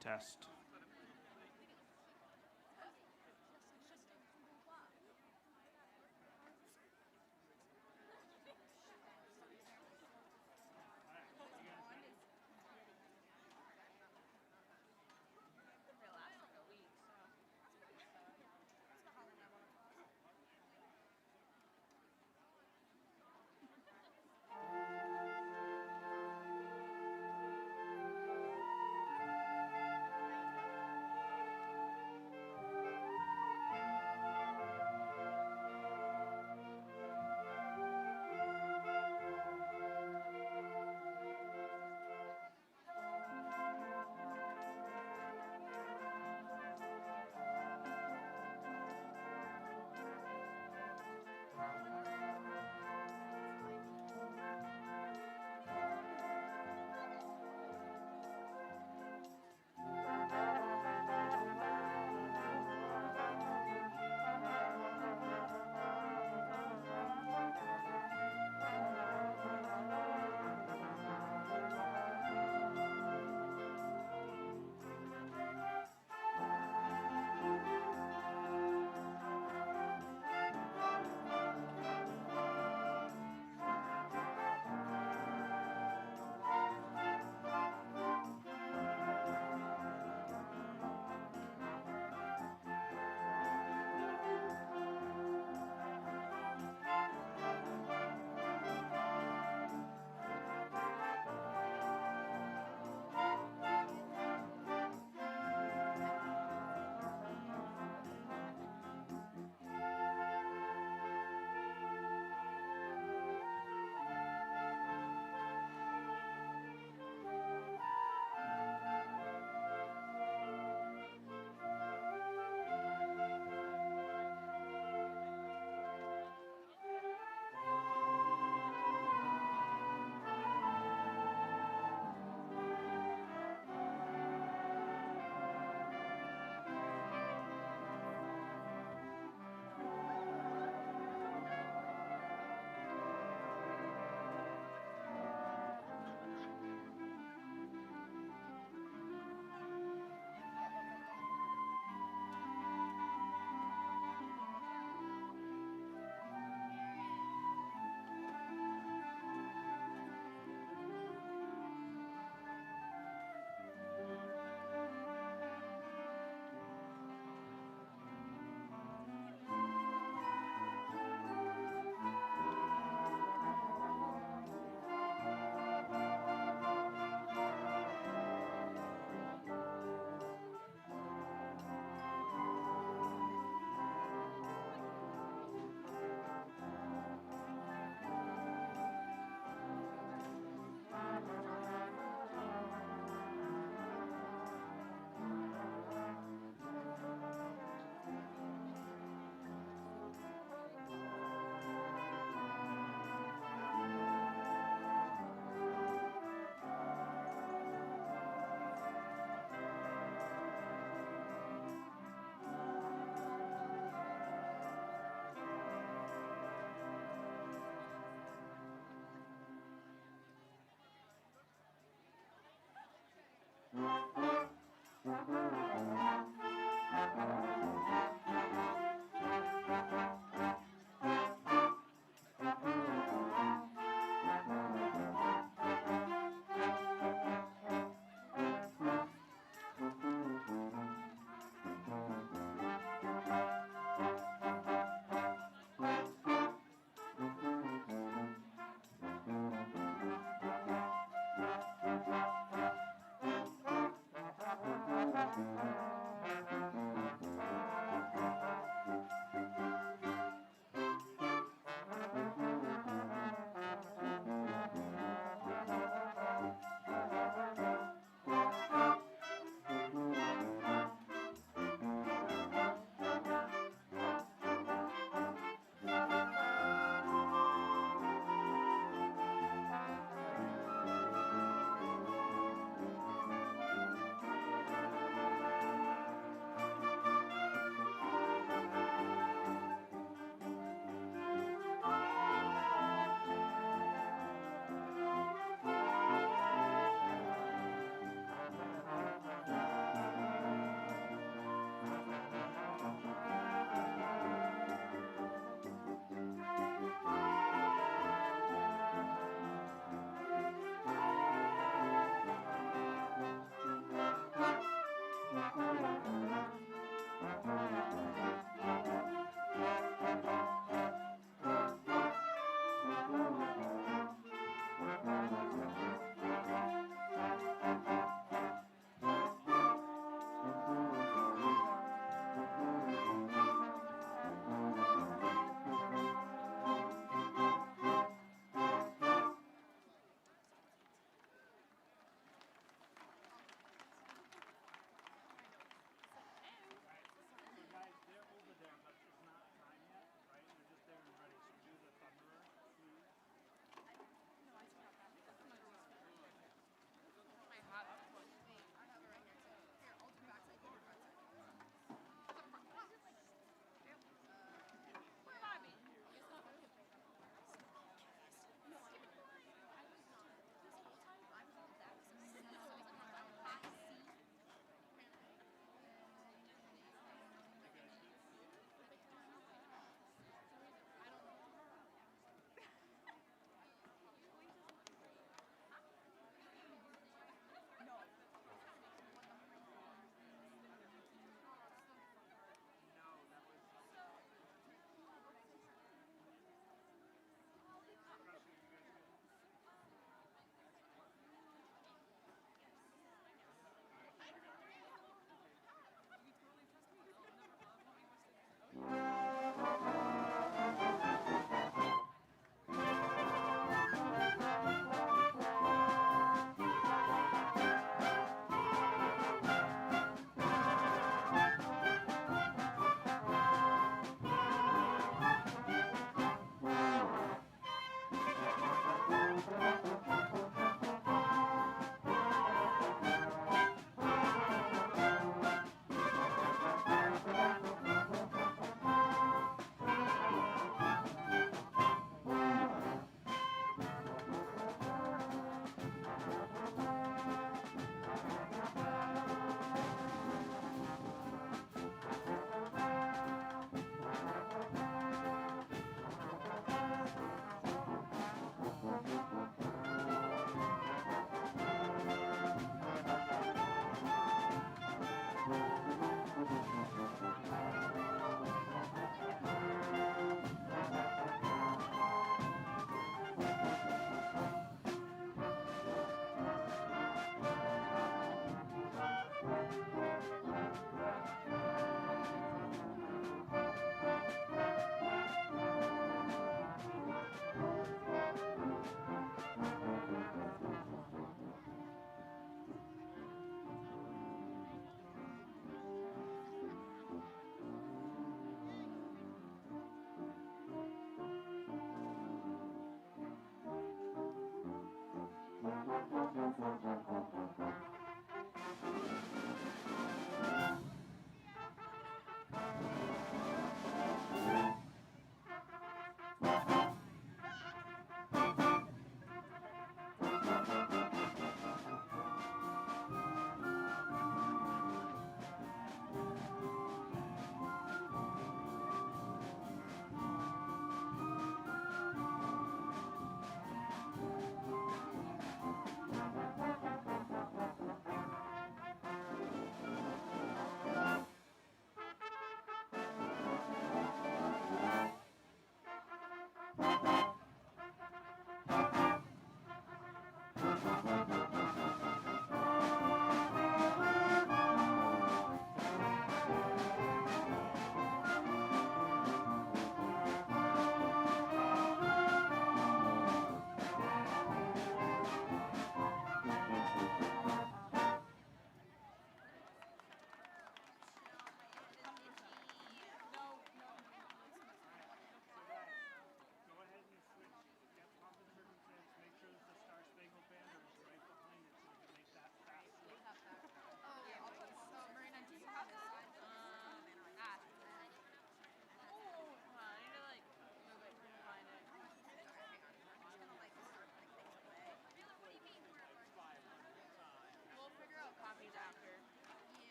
Test.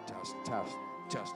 Test, test, test.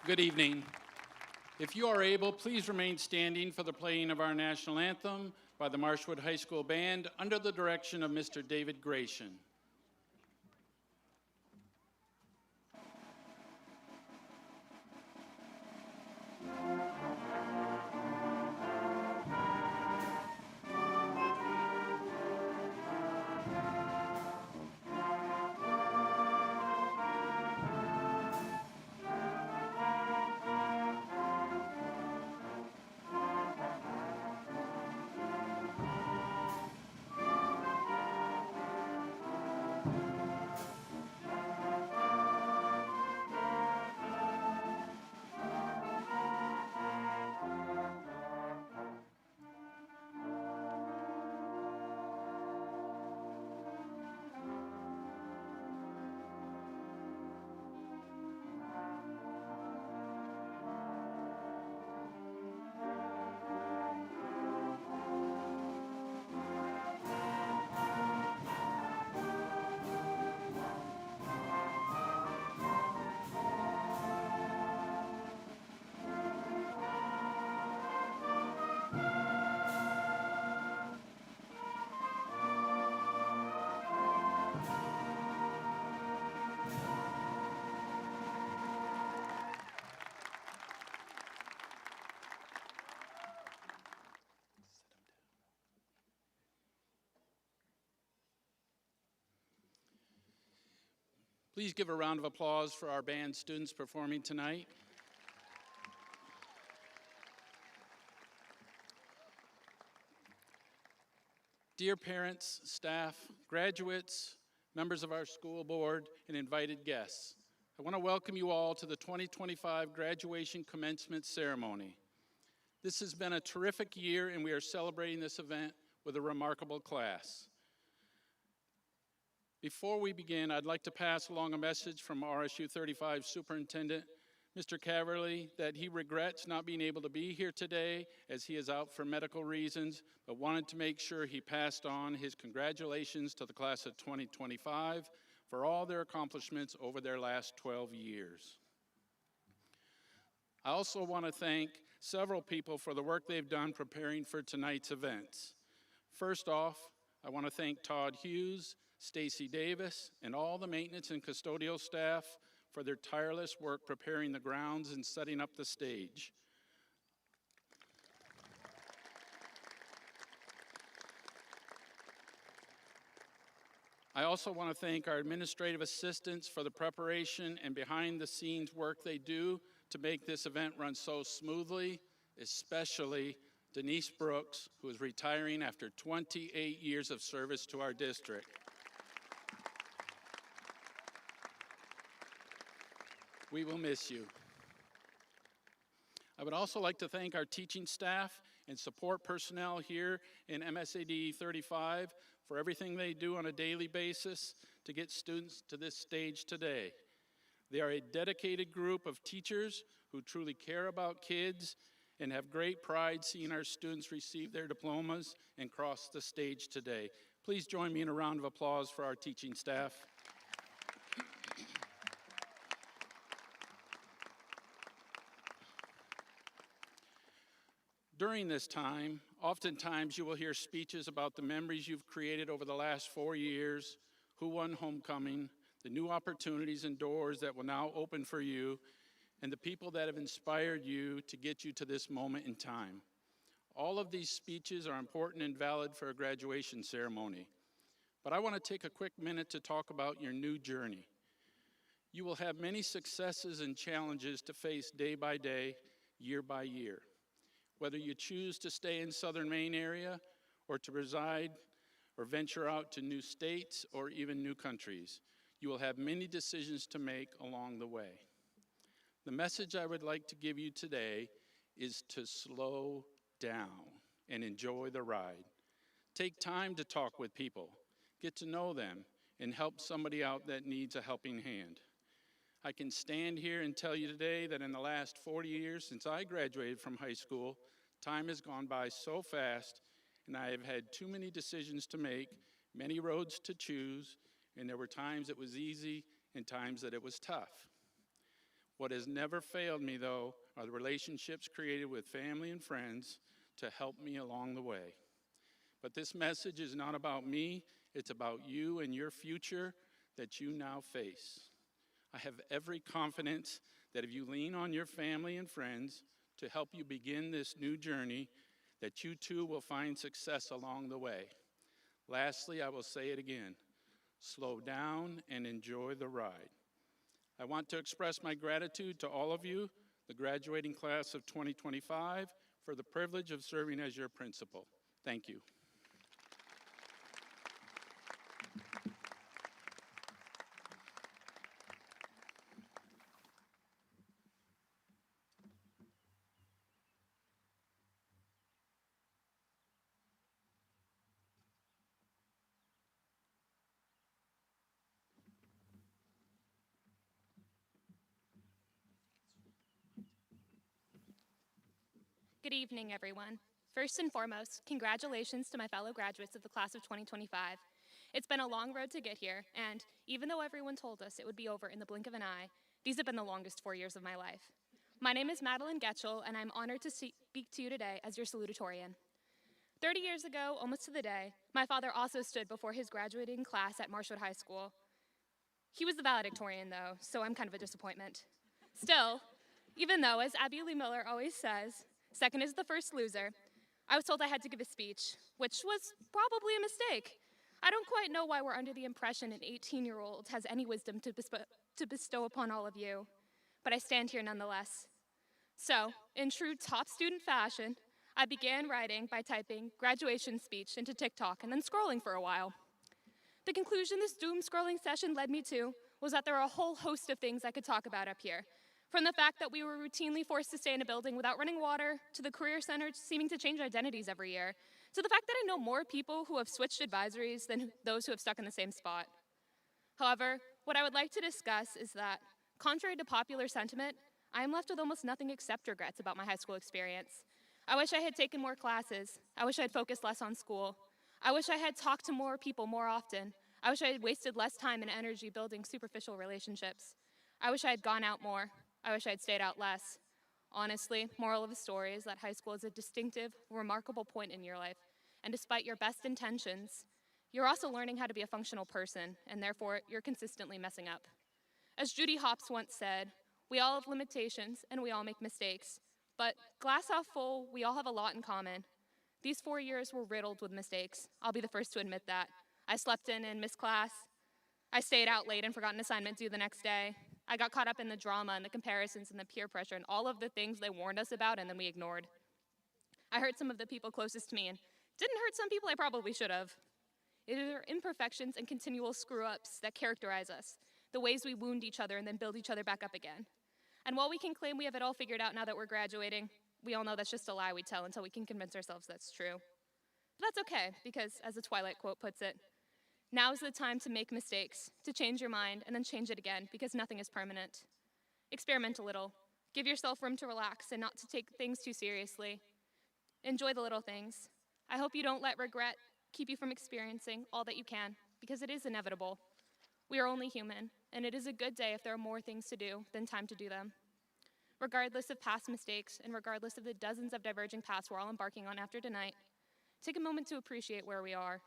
Good evening. If you are able, please remain standing for the playing of our national anthem by the Marshwood High School Band under the direction of Mr. David Graduation. Please give a round of applause for our band students performing tonight. Dear parents, staff, graduates, members of our school board, and invited guests, I want to welcome you all to the 2025 graduation commencement ceremony. This has been a terrific year, and we are celebrating this event with a remarkable class. Before we begin, I'd like to pass along a message from RSU 35 Superintendent, Mr. Caverly, that he regrets not being able to be here today as he is out for medical reasons, but wanted to make sure he passed on his congratulations to the class of 2025 for all their accomplishments over their last 12 years. I also want to thank several people for the work they've done preparing for tonight's events. First off, I want to thank Todd Hughes, Stacy Davis, and all the maintenance and custodial staff for their tireless work preparing the grounds and setting up the stage. I also want to thank our administrative assistants for the preparation and behind-the-scenes work they do to make this event run so smoothly, especially Denise Brooks, who is retiring after 28 years of service to our district. We will miss you. I would also like to thank our teaching staff and support personnel here in MSAD 35 for everything they do on a daily basis to get students to this stage today. They are a dedicated group of teachers who truly care about kids and have great pride seeing our students receive their diplomas and cross the stage today. Please join me in a round of applause for our teaching staff. During this time, oftentimes you will hear speeches about the memories you've created over the last 4 years, who won homecoming, the new opportunities and doors that will now open for you, and the people that have inspired you to get you to this moment in time. All of these speeches are important and valid for a graduation ceremony. But I want to take a quick minute to talk about your new journey. You will have many successes and challenges to face day by day, year by year. Whether you choose to stay in Southern Maine area or to reside or venture out to new states or even new countries, you will have many decisions to make along the way. The message I would like to give you today is to slow down and enjoy the ride. Take time to talk with people, get to know them, and help somebody out that needs a helping hand. I can stand here and tell you today that in the last 40 years since I graduated from high school, time has gone by so fast, and I have had too many decisions to make, many roads to choose, and there were times it was easy and times that it was tough. What has never failed me, though, are the relationships created with family and friends to help me along the way. But this message is not about me, it's about you and your future that you now face. I have every confidence that if you lean on your family and friends to help you begin this new journey, that you too will find success along the way. Lastly, I will say it again, slow down and enjoy the ride. I want to express my gratitude to all of you, the graduating class of 2025, for the privilege of serving as your principal. Thank you. Good evening, everyone. First and foremost, congratulations to my fellow graduates of the class of 2025. It's been a long road to get here, and even though everyone told us it would be over in the blink of an eye, these have been the longest 4 years of my life. My name is Madeline Getchell, and I'm honored to speak to you today as your salutatorian. 30 years ago, almost to the day, my father also stood before his graduating class at Marshwood High School. He was the valedictorian, though, so I'm kind of a disappointment. Still, even though, as Abby Lee Miller always says, second is the first loser, I was told I had to give a speech, which was probably a mistake. I don't quite know why we're under the impression an 18-year-old has any wisdom to bestow upon all of you, but I stand here nonetheless. So, in true top student fashion, I began writing by typing graduation speech into TikTok and then scrolling for a while. The conclusion this doom scrolling session led me to was that there are a whole host of things I could talk about up here. From the fact that we were routinely forced to stay in a building without running water, to the career center seeming to change identities every year, to the fact that I know more people who have switched advisories than those who have stuck in the same spot. However, what I would like to discuss is that, contrary to popular sentiment, I am left with almost nothing except regrets about my high school experience. I wish I had taken more classes. I wish I had focused less on school. I wish I had talked to more people more often. I wish I had wasted less time and energy building superficial relationships. I wish I had gone out more. I wish I had stayed out less. Honestly, moral of the story is that high school is a distinctive, remarkable point in your life, and despite your best intentions, you're also learning how to be a functional person, and therefore, you're consistently messing up. As Judy Hopps once said, we all have limitations, and we all make mistakes, but glass half full, we all have a lot in common. These 4 years were riddled with mistakes. I'll be the first to admit that. I slept in and missed class. I stayed out late and forgot an assignment due the next day. I got caught up in the drama and the comparisons and the peer pressure and all of the things they warned us about and then we ignored. I hurt some of the people closest to me and didn't hurt some people I probably should have. It are imperfections and continual screw-ups that characterize us, the ways we wound each other and then build each other back up again. And while we can claim we have it all figured out now that we're graduating, we all know that's just a lie we tell until we can convince ourselves that's true. But that's okay, because as the Twilight quote puts it, now is the time to make mistakes, to change your mind, and then change it again, because nothing is permanent. Experiment a little. Give yourself room to relax and not to take things too seriously. Enjoy the little things. I hope you don't let regret keep you from experiencing all that you can, because it is inevitable. We are only human, and it is a good day if there are more things to do than time to do them. Regardless of past mistakes, and regardless of the dozens of diverging paths we're all embarking on after tonight, take a moment to appreciate where we are.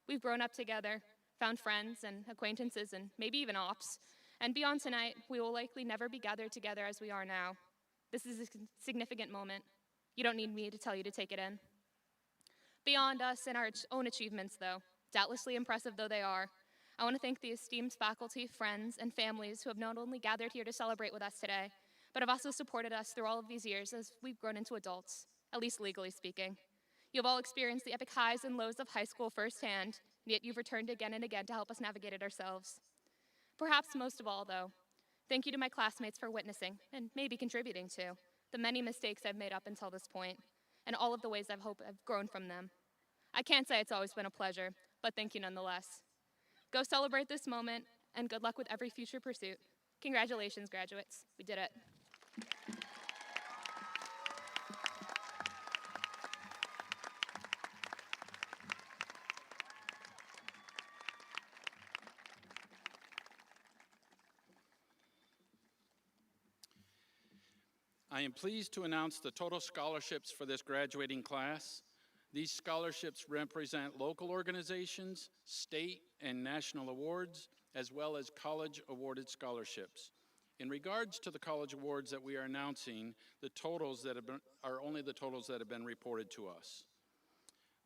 We've grown up together, found friends and acquaintances and maybe even ops, and beyond tonight, we will likely never be gathered together as we are now. This is a significant moment. You don't need me to tell you to take it in. Beyond us and our own achievements, though, doubtlessly impressive though they are, I want to thank the esteemed faculty, friends, and families who have not only gathered here to celebrate with us today, but have also supported us through all of these years as we've grown into adults, at least legally speaking. You have all experienced the epic highs and lows of high school firsthand, yet you've returned again and again to help us navigate it ourselves. Perhaps most of all, though, thank you to my classmates for witnessing, and maybe contributing to, the many mistakes I've made up until this point, and all of the ways I've grown from them. I can't say it's always been a pleasure, but thank you nonetheless. Go celebrate this moment, and good luck with every future pursuit. Congratulations, graduates. We did it. I am pleased to announce the total scholarships for this graduating class. These scholarships represent local organizations, state and national awards, as well as college awarded scholarships. In regards to the college awards that we are announcing, the totals that are only the totals that have been reported to us.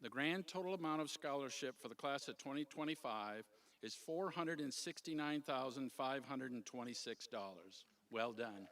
The grand total amount of scholarship for the class of 2025 is $469,526. Well done.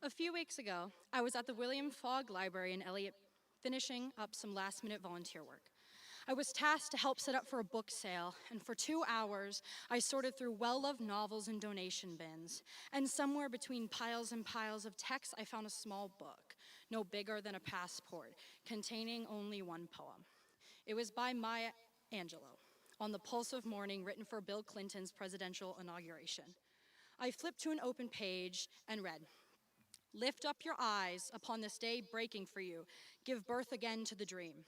A few weeks ago, I was at the William Fogg Library in Elliott finishing up some last-minute volunteer work. I was tasked to help set up for a book sale, and for 2 hours, I sorted through well-loved novels and donation bins. And somewhere between piles and piles of texts, I found a small book, no bigger than a passport, containing only one poem. It was by Maya Angelou, On the Pulse of Morning, written for Bill Clinton's presidential inauguration. I flipped to an open page and read, "Lift up your eyes upon this day breaking for you. Give birth again to the dream."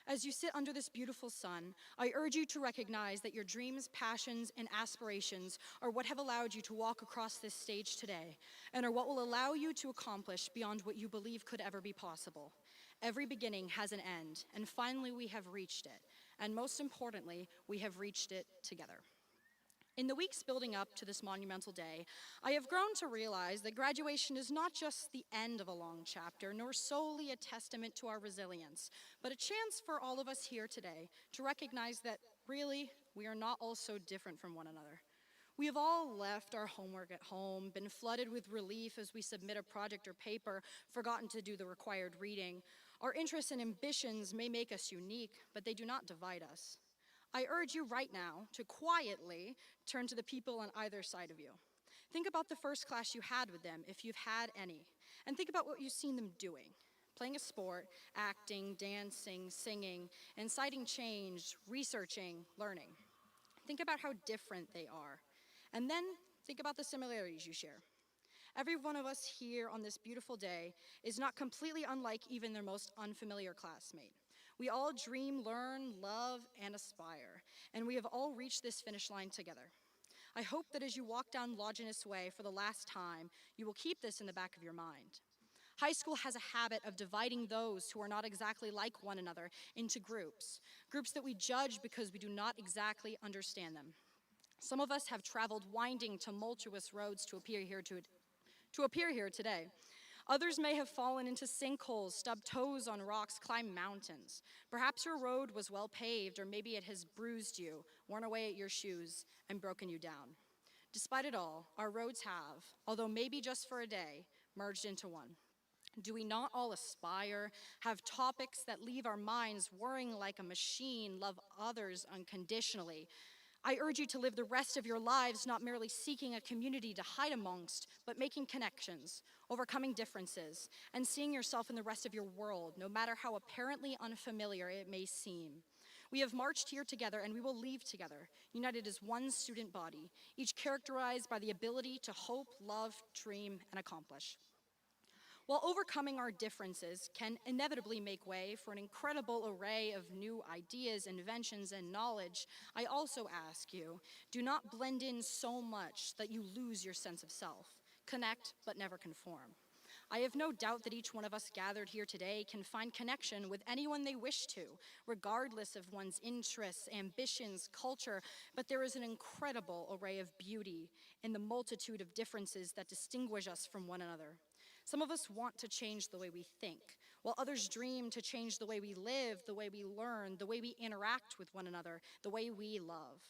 As you sit under this beautiful sun, I urge you to recognize that your dreams, passions, and aspirations are what have allowed you to walk across this stage today, and are what will allow you to accomplish beyond what you believe could ever be possible. Every beginning has an end, and finally we have reached it. And most importantly, we have reached it together. In the weeks building up to this monumental day, I have grown to realize that graduation is not just the end of a long chapter, nor solely a testament to our resilience, but a chance for all of us here today to recognize that really, we are not all so different from one another. We have all left our homework at home, been flooded with relief as we submit a project or paper, forgotten to do the required reading. Our interests and ambitions may make us unique, but they do not divide us. I urge you right now to quietly turn to the people on either side of you. Think about the first class you had with them, if you've had any, and think about what you've seen them doing. Playing a sport, acting, dancing, singing, inciting change, researching, learning. Think about how different they are, and then think about the similarities you share. Every one of us here on this beautiful day is not completely unlike even their most unfamiliar classmate. We all dream, learn, love, and aspire, and we have all reached this finish line together. I hope that as you walk down Longinus Way for the last time, you will keep this in the back of your mind. High school has a habit of dividing those who are not exactly like one another into groups that we judge because we do not exactly understand them. Some of us have traveled winding, tumultuous roads to appear here today. Others may have fallen into sinkholes, stubbed toes on rocks, climbed mountains. Perhaps your road was well paved, or maybe it has bruised you, worn away at your shoes, and broken you down. Despite it all, our roads have, although maybe just for a day, merged into one. Do we not all aspire, have topics that leave our minds whirring like a machine, love others unconditionally? I urge you to live the rest of your lives not merely seeking a community to hide amongst, but making connections, overcoming differences, and seeing yourself in the rest of your world, no matter how apparently unfamiliar it may seem. We have marched here together, and we will leave together, united as one student body, each characterized by the ability to hope, love, dream, and accomplish. While overcoming our differences can inevitably make way for an incredible array of new ideas, inventions, and knowledge, I also ask you, do not blend in so much that you lose your sense of self. Connect, but never conform. I have no doubt that each one of us gathered here today can find connection with anyone they wish to, regardless of one's interests, ambitions, culture, but there is an incredible array of beauty in the multitude of differences that distinguish us from one another. Some of us want to change the way we think, while others dream to change the way we live, the way we learn, the way we interact with one another, the way we love.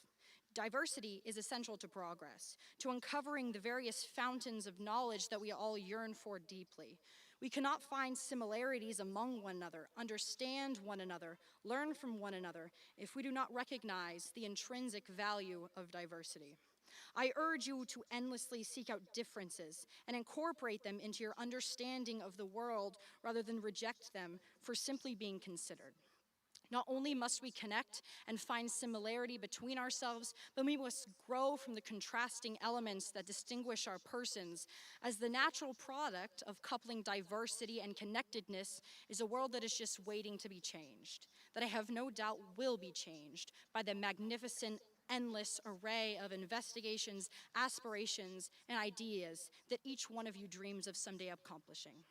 Diversity is essential to progress, to uncovering the various fountains of knowledge that we all yearn for deeply. We cannot find similarities among one another, understand one another, learn from one another, if we do not recognize the intrinsic value of diversity. I urge you to endlessly seek out differences and incorporate them into your understanding of the world rather than reject them for simply being considered. Not only must we connect and find similarity between ourselves, but we must grow from the contrasting elements that distinguish our persons, as the natural product of coupling diversity and connectedness is a world that is just waiting to be changed, that I have no doubt will be changed by the magnificent, endless array of investigations, aspirations, and ideas that each one of you dreams of someday accomplishing.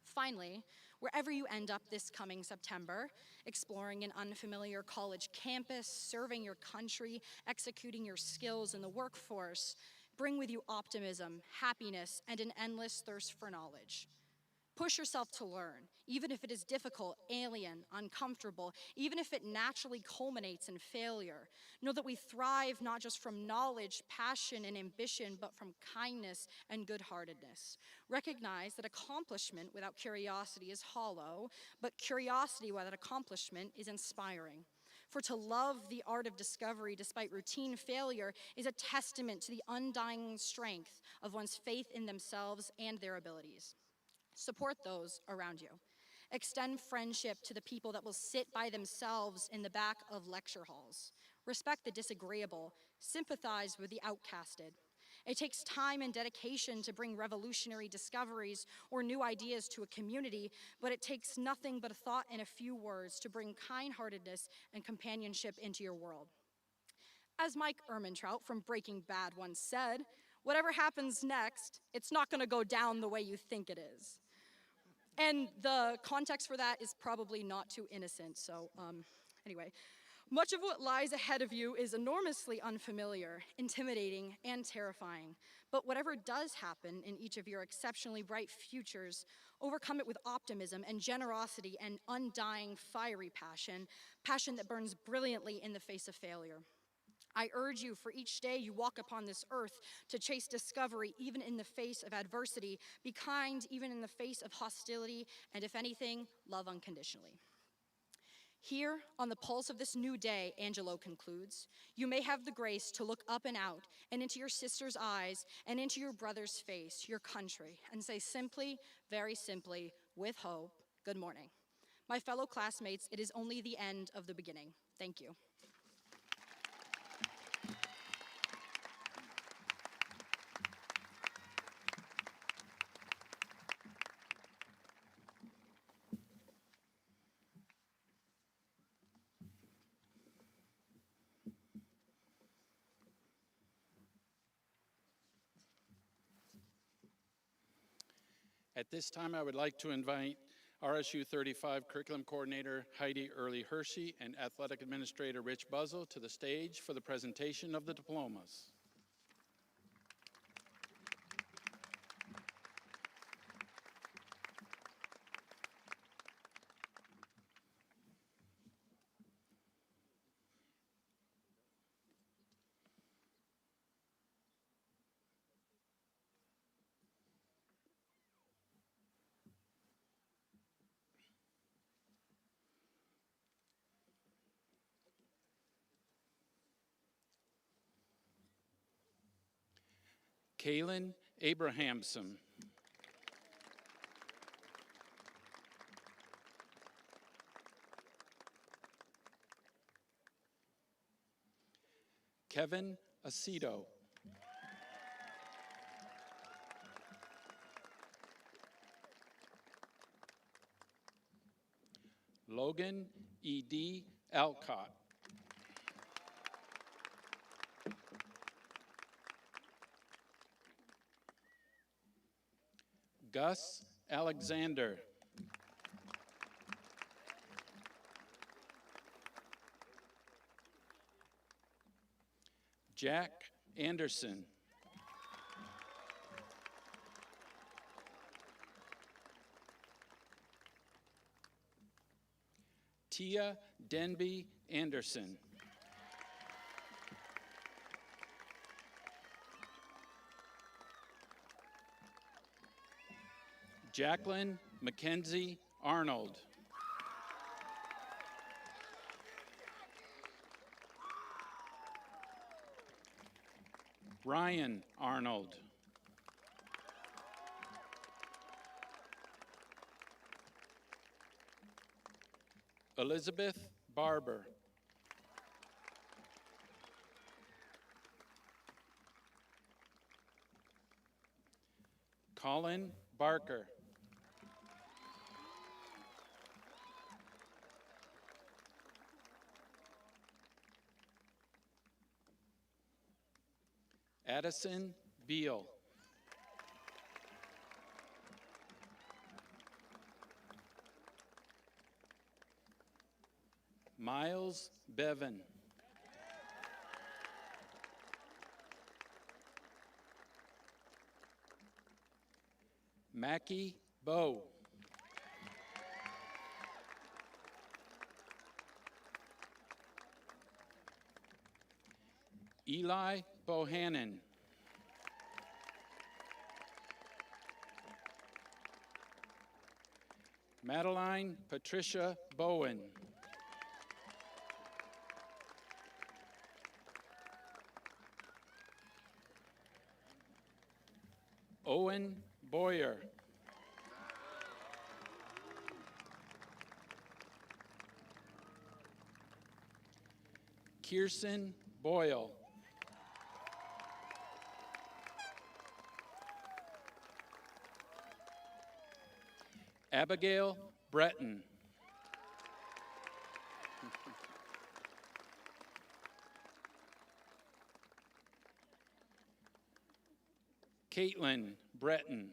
Finally, wherever you end up this coming September, exploring an unfamiliar college campus, serving your country, executing your skills in the workforce, bring with you optimism, happiness, and an endless thirst for knowledge. Push yourself to learn, even if it is difficult, alien, uncomfortable, even if it naturally culminates in failure. Know that we thrive not just from knowledge, passion, and ambition, but from kindness and good-heartedness. Recognize that accomplishment without curiosity is hollow, but curiosity without accomplishment is inspiring. For to love the art of discovery despite routine failure is a testament to the undying strength of one's faith in themselves and their abilities. Support those around you. Extend friendship to the people that will sit by themselves in the back of lecture halls. Respect the disagreeable. Sympathize with the outcasted. It takes time and dedication to bring revolutionary discoveries or new ideas to a community, but it takes nothing but a thought and a few words to bring kind-heartedness and companionship into your world. As Mike Ehrmantraut from Breaking Bad once said, whatever happens next, it's not going to go down the way you think it is. And the context for that is probably not too innocent, so anyway. Much of what lies ahead of you is enormously unfamiliar, intimidating, and terrifying. But whatever does happen in each of your exceptionally bright futures, overcome it with optimism and generosity and undying, fiery passion, passion that burns brilliantly in the face of failure. I urge you for each day you walk upon this earth to chase discovery even in the face of adversity, be kind even in the face of hostility, and if anything, love unconditionally. Here, on the pulse of this new day, Angelo concludes, you may have the grace to look up and out and into your sister's eyes and into your brother's face, your country, and say simply, very simply, with hope, good morning. My fellow classmates, it is only the end of the beginning. Thank you. At this time, I would like to invite RSU 35 Curriculum Coordinator Heidi Early-Hershey and Athletic Administrator Rich Buzzle to the stage for the presentation of the diplomas. Kaylin Abrahamson. Kevin Aceto. Logan E.D. Alcott. Gus Alexander. Jack Anderson. Tia Denby Anderson. Jacqueline Mackenzie Arnold. Ryan Arnold. Elizabeth Barber. Colin Barker. Addison Beal. Miles Bevan. Mackie Bowe. Eli Bohannon. Madeline Patricia Bowen. Owen Boyer. Kirsten Boyle. Abigail Breton. Caitlin Breton.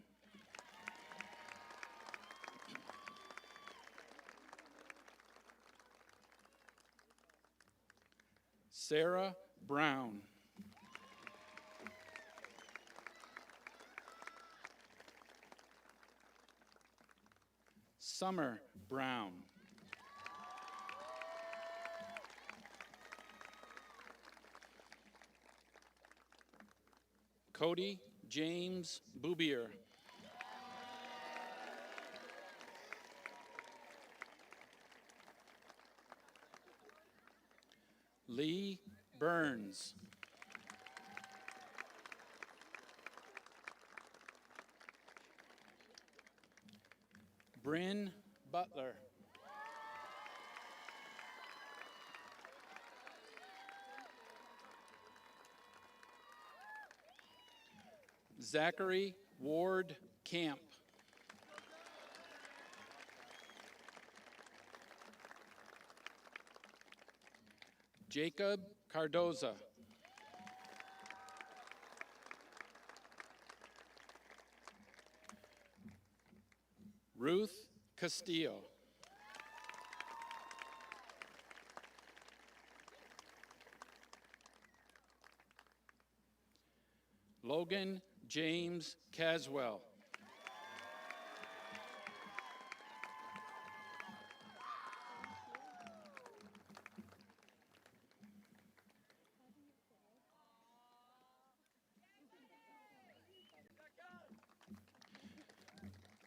Sarah Brown. Summer Brown. Cody James Boubier. Lee Burns. Bryn Butler. Zachary Ward Camp. Jacob Cardoza. Ruth Castillo. Logan James Caswell.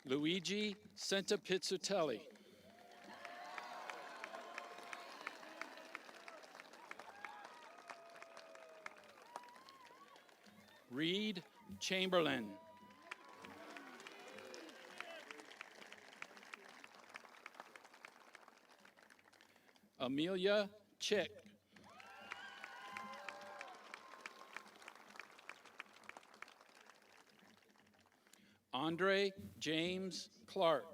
Luigi Santapizzutelli. Reed Chamberlain. Amelia Chick. Andre James Clark.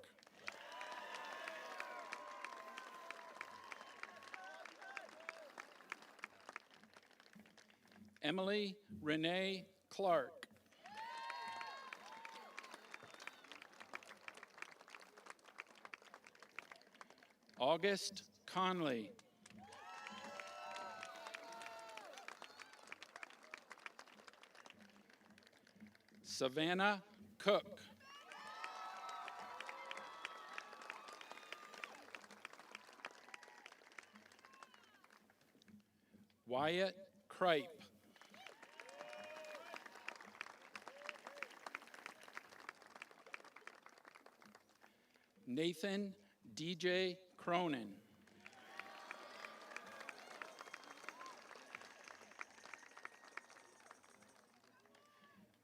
Emily Renee Clark. August Conley. Savannah Cook. Wyatt Kripe. Nathan DJ Cronin.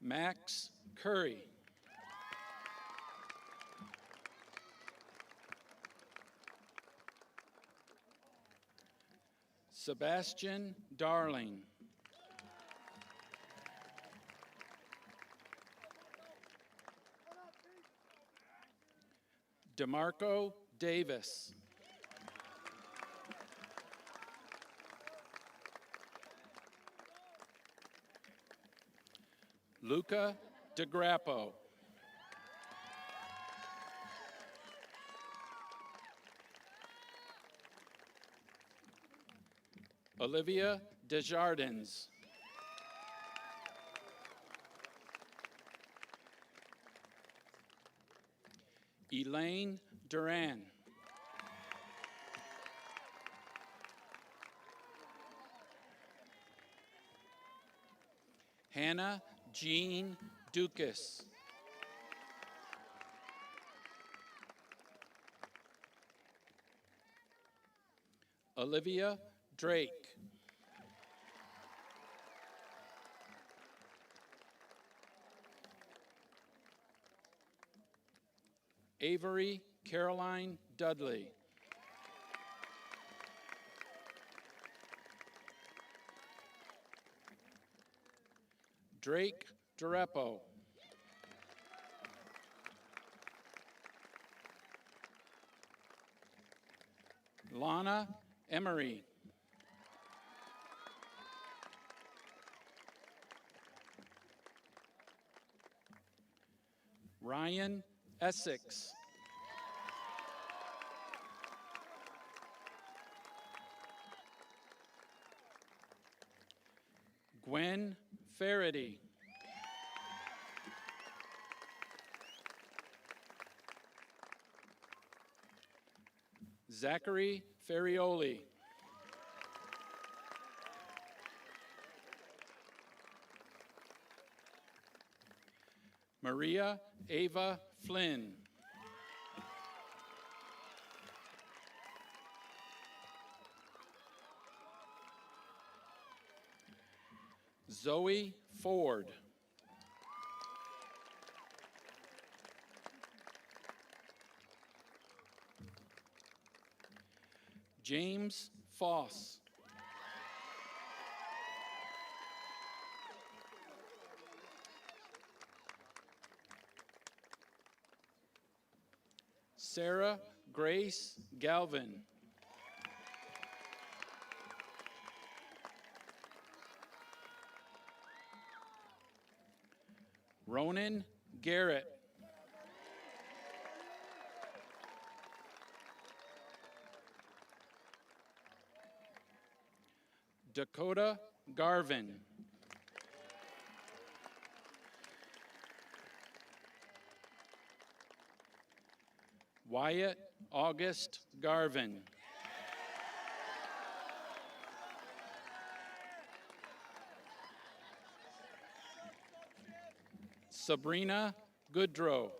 Max Curry. Sebastian Darling. DeMarco Davis. Luca DeGrappo. Olivia Desjardins. Elaine Duran. Hannah Jean Dukas. Olivia Drake. Avery Caroline Dudley. Drake Durepo. Lana Emery. Ryan Essex. Gwen Faraday. Zachary Ferrioli. Maria Ava Flynn. Zoe Ford. James Foss. Sarah Grace Galvin. Ronan Garrett. Dakota Garvin. Wyatt August Garvin. Sabrina Goodrow.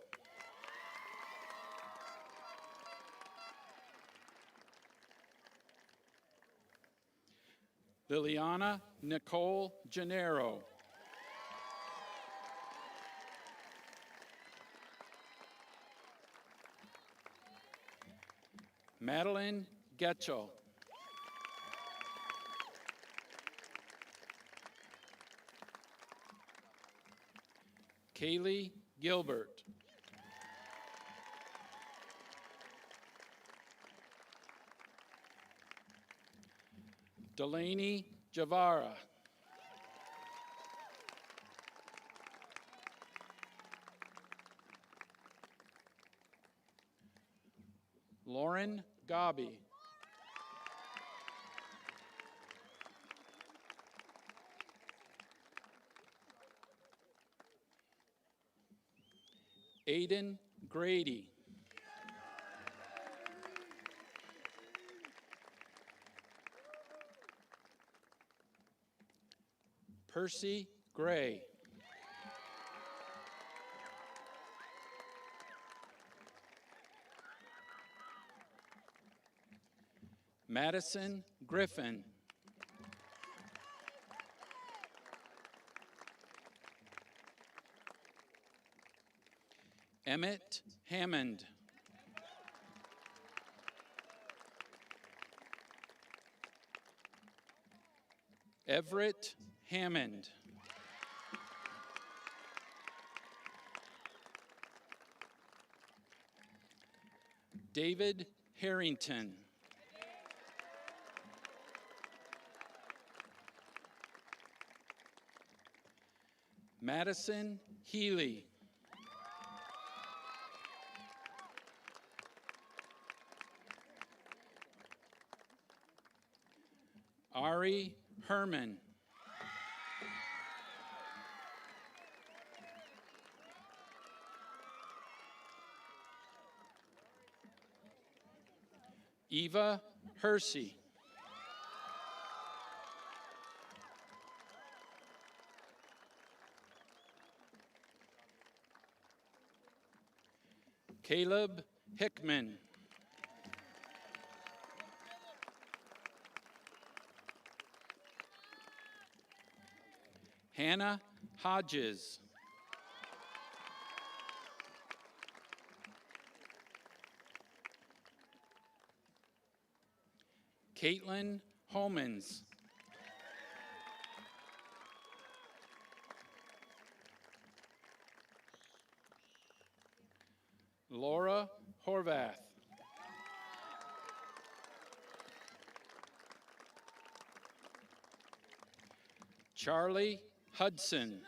Liliana Nicole Gennaro. Madeline Getchell. Kaylee Gilbert. Delaney Javara. Lauren Gobby. Aiden Grady. Percy Gray. Madison Griffin. Emmett Hammond. Everett Hammond. David Harrington. Madison Healy. Ari Herman. Eva Hersey. Caleb Hickman. Hannah Hodges. Caitlin Homans. Laura Horvath. Charlie Hudson.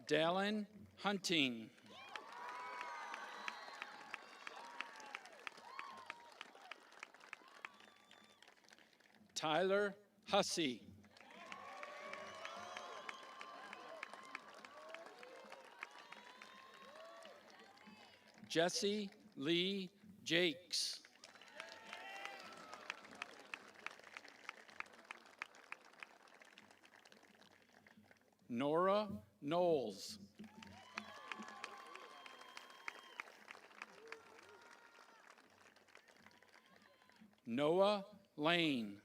Dallin Hunting. Tyler Hussey. Jesse Lee Jakes. Nora Knowles. Noah Lane.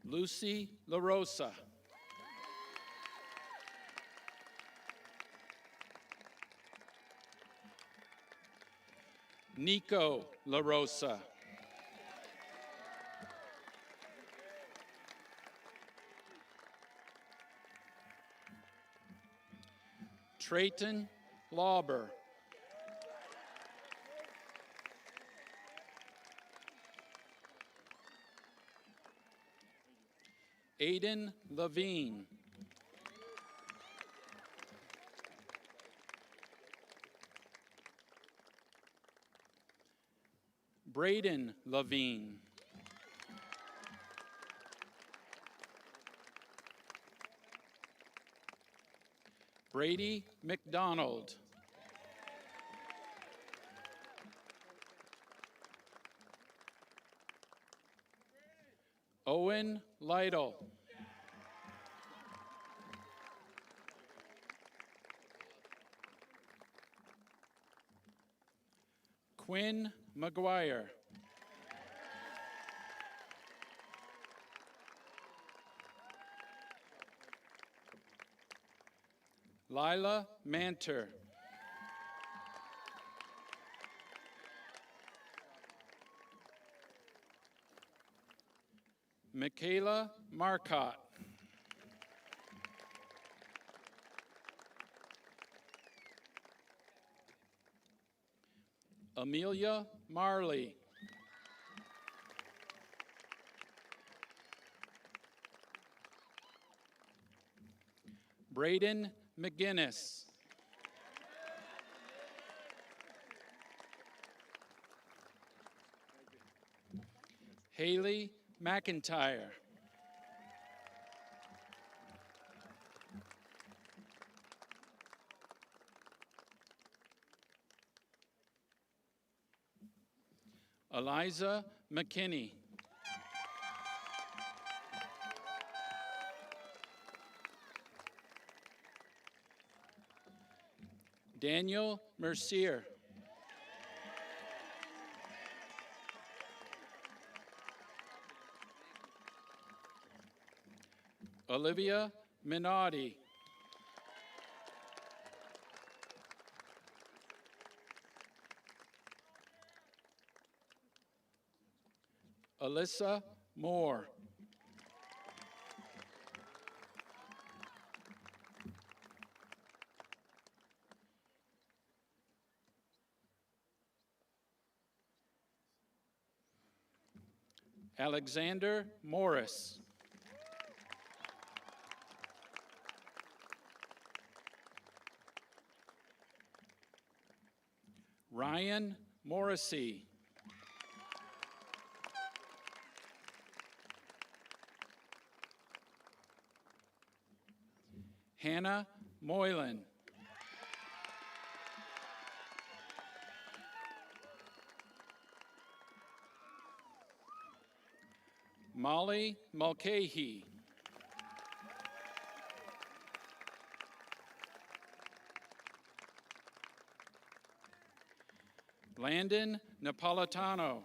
Lucy LaRosa. Nico LaRosa. Trayton Lauber. Aiden Levine. Braden Levine. Brady McDonald. Owen Lytle. Quinn McGuire. Lila Manter. Michaela Marcotte. Amelia Marley. Braden McGinnis. Haley McIntyre. Eliza McKinney. Daniel Mercier. Olivia Minotti. Alyssa Moore. Alexander Morris. Ryan Morrissey. Hannah Moylan. Molly Mulcahy. Landon Napolitano.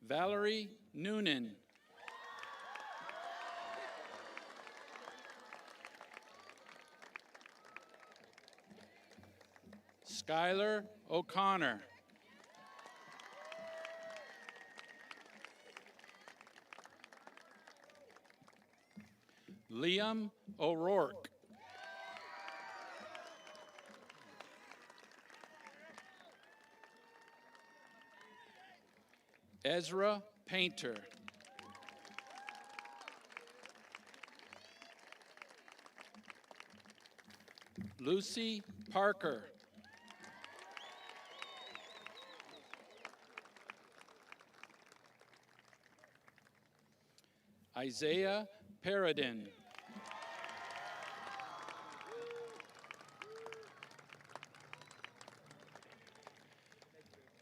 Valerie Noonan. Skylar O'Connor. Liam O'Rourke. Ezra Painter. Lucy Parker. Isaiah Paradin.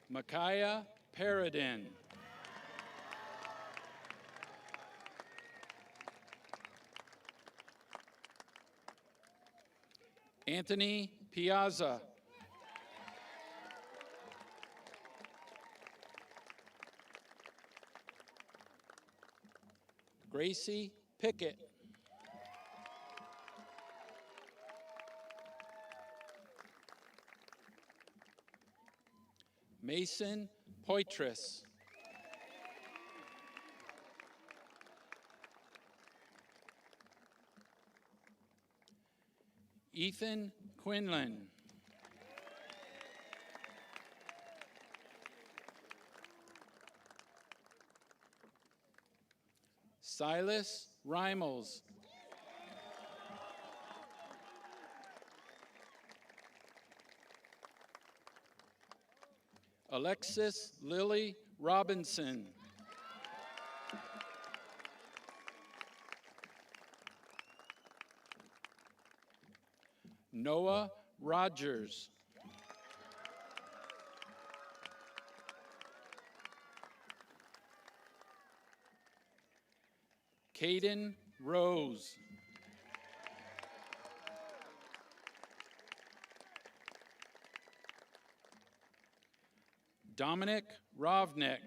Micaiah Paradin. Anthony Piazza. Gracie Pickett. Mason Poitras. Ethan Quinlan. Silas Rimels. Alexis Lily Robinson. Noah Rogers. Caden Rose. Dominic Rovnick.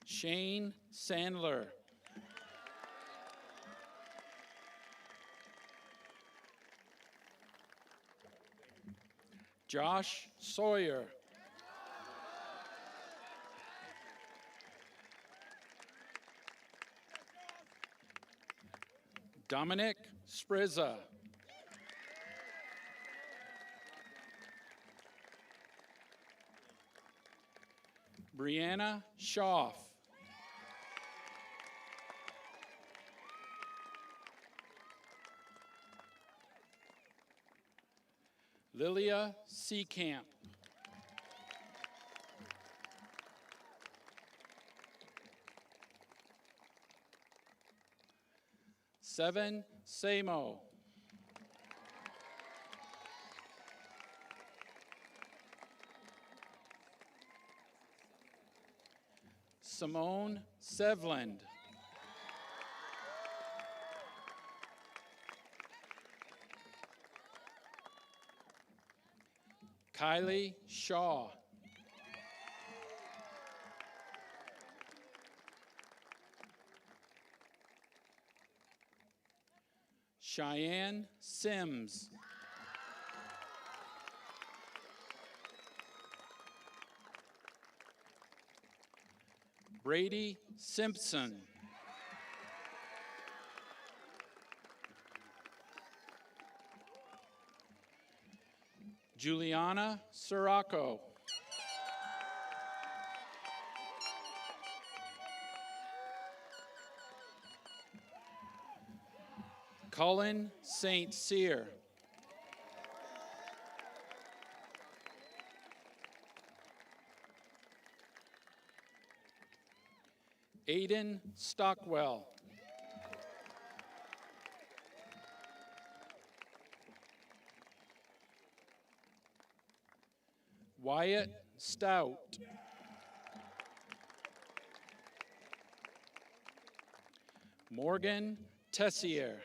Shane Sandler. Josh Sawyer. Dominic Sprizza. Brianna Schaff. Lilia Seacamp. Seven Samo. Simone Sevland. Kylie Shaw. Cheyenne Sims. Brady Simpson. Juliana Sirocco. Cullen St. Cyr. Aiden Stockwell. Wyatt Stout. Morgan Tessier.